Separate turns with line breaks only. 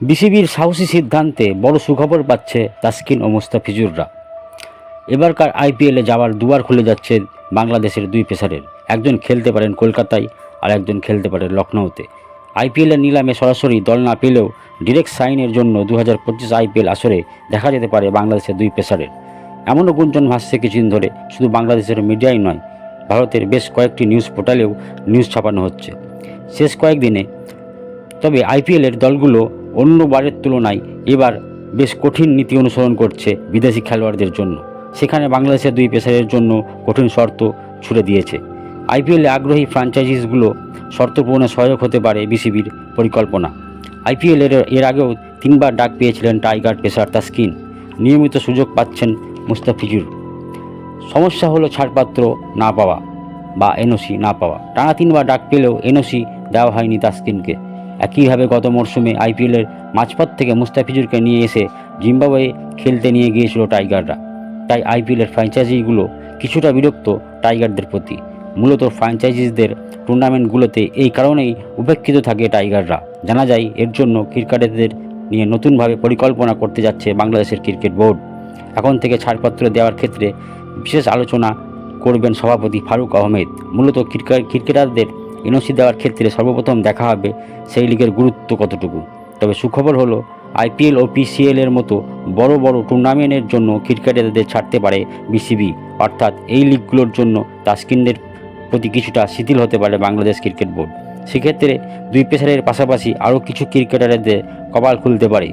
বিসিবির সাহসী সিদ্ধান্তে বড় সুখবর পাচ্ছে তাসকিন ও মুস্তাফিজুররা। এবারকার আইপিএলে যাওয়ার দুয়ার খুলে যাচ্ছে বাংলাদেশের দুই পেসারের। একজন খেলতে পারেন কলকাতায়, আর একজন খেলতে পারেন লখনউতে। আইপিএলের নিলামে সরাসরি দল না পেলেও ডিরেক্ট সাইনের জন্য 2025 আইপিএল আসরে দেখা যেতে পারে বাংলাদেশের দুই পেসারের। এমনও গুঞ্জন ভাসছে কিছুদিন ধরে, শুধু বাংলাদেশের মিডিয়াই নয়, ভারতের বেশ কয়েকটি নিউজ পোর্টালেও নিউজ ছাপানো হচ্ছে শেষ কয়েকদিনে। তবে আইপিএলের দলগুলো অন্যবারের তুলনায় এবার বেশ কঠিন নীতি অনুসরণ করছে বিদেশি খেলোয়াড়দের জন্য। সেখানে বাংলাদেশের দুই পেসারের জন্য কঠিন শর্ত ছুড়ে দিয়েছে। আইপিএলে আগ্রহী ফ্র্যাঞ্চাইজিসগুলো শর্ত পূরণে সহায়ক হতে পারে বিসিবির পরিকল্পনা। এর আগেও 3বার ডাক পেয়েছিলেন টাইগার পেসার তাসকিন। নিয়মিত সুযোগ পাচ্ছেন মুস্তাফিজুর। সমস্যা হলো ছাড়পত্র না পাওয়া বা এনওসি না পাওয়া। টানা 3বার ডাক পেলেও এনওসি দেওয়া হয়নি তাসকিনকে। একইভাবে গত মরশুমে আইপিএলের মাঝপথ থেকে মুস্তাফিজুরকে নিয়ে এসে জিম্বাবুয়ে খেলতে নিয়ে গিয়েছিল টাইগাররা। তাই আইপিএলের ফ্র্যাঞ্চাইজিগুলো কিছুটা বিরক্ত টাইগারদের প্রতি। মূলত ফ্র্যাঞ্চাইজিসদের টুর্নামেন্টগুলোতে এই কারণেই উপেক্ষিত থাকে টাইগাররা। জানা যায় এর জন্য ক্রিকেটারদের নিয়ে নতুনভাবে পরিকল্পনা করতে যাচ্ছে বাংলাদেশের ক্রিকেট বোর্ড। এখন থেকে ছাড়পত্র দেওয়ার ক্ষেত্রে বিশেষ আলোচনা করবেন সভাপতি ফারুক আহমেদ। মূলত ক্রিকেটারদের এনওসি দেওয়ার ক্ষেত্রে সর্বপ্রথম দেখা হবে সেই লিগের গুরুত্ব কতটুকু। তবে সুখবর হলো আইপিএল ও পিসিএলের মতো বড় বড় টুর্নামেন্টের জন্য ক্রিকেটারদের ছাড়তে পারে বিসিবি। অর্থাৎ এই লিগগুলোর জন্য তাসকিনদের প্রতি কিছুটা শিথিল হতে পারে বাংলাদেশ ক্রিকেট বোর্ড। সেক্ষেত্রে দুই পেসারের পাশাপাশি আরও কিছু ক্রিকেটারদের কপাল খুলতে পারে।